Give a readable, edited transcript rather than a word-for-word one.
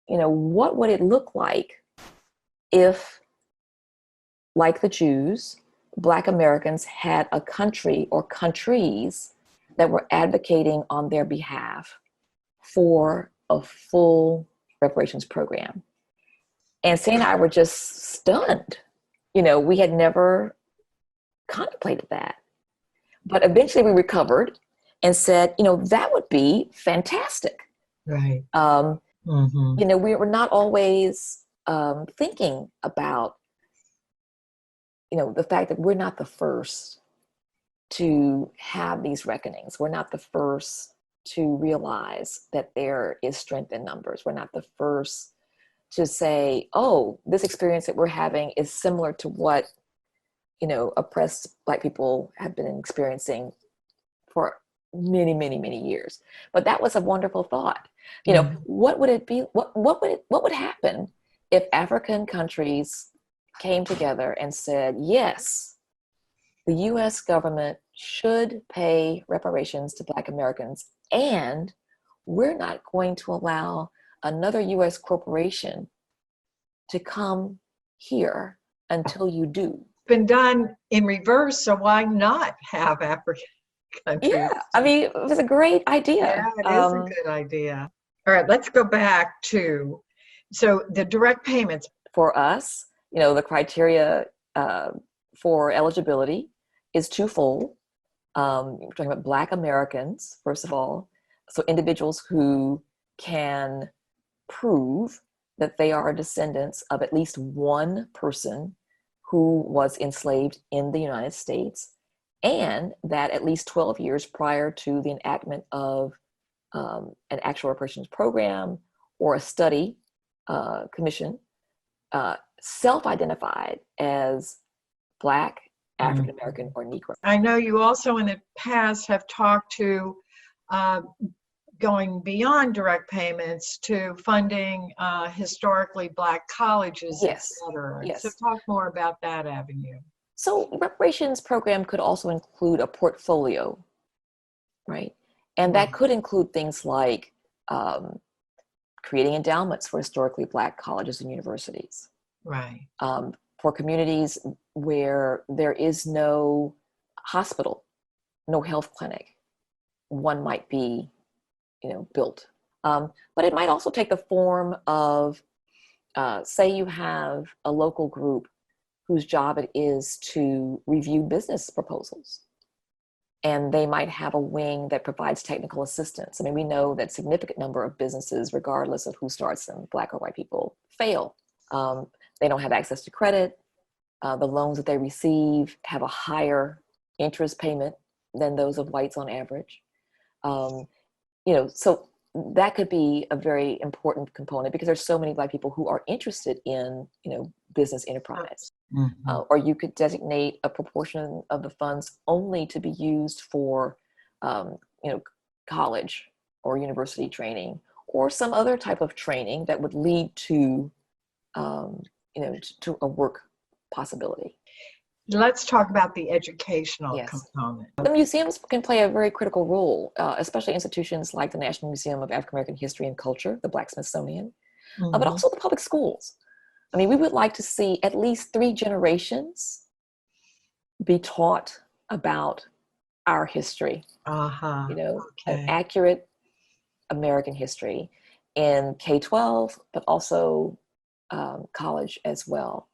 what would it look like if, like the Jews, Black Americans had a country or countries that were advocating on their behalf for a full reparations program. And Sandy and I were just stunned. We had never contemplated that. But eventually we recovered and said, that would be fantastic. Right. We were not always thinking about, the fact that we're not the first to have these reckonings. We're not the first to realize that there is strength in numbers. We're not the first to say, oh, this experience that we're having is similar to what, oppressed Black people have been experiencing for many, many, many years. But that was a wonderful thought. What would it be? What would happen if African countries came together and said, yes, the U.S. government should pay reparations to Black Americans, and we're not going to allow another U.S. corporation to come here until you do. Been done in reverse, so why not have African countries? Yeah, it was a great idea. Yeah, it is a good idea. All right, let's go back to, so the direct payments. For us, the criteria for eligibility is twofold. We're talking about Black Americans, first of all. So individuals who can prove that they are descendants of at least one person who was enslaved in the United States, and that at least 12 years prior to the enactment of an actual reparations program or a study commission, self-identified as Black, African American, or Negro. I know you also in the past have talked to going beyond direct payments to funding historically Black colleges, yes. etc. Yes. So talk more about that avenue. So reparations program could also include a portfolio, right? And that could include things like creating endowments for historically Black colleges and universities. Right. For communities where there is no hospital, no health clinic, one might be, built. But it might also take the form of, say you have a local group whose job it is to review business proposals. And they might have a wing that provides technical assistance. We know that a significant number of businesses, regardless of who starts them, Black or white people, fail. They don't have access to credit. The loans that they receive have a higher interest payment than those of whites on average. So that could be a very important component because there's so many Black people who are interested in, business enterprise. Or you could designate a proportion of the funds only to be used for, college or university training or some other type of training that would lead to, to a work possibility. Let's talk about the educational component. The museums can play a very critical role, especially institutions like the National Museum of African American History and Culture, the Black Smithsonian, but also the public schools. We would like to see at least 3 generations be taught about our history, an accurate American history in K-12, but also college as well.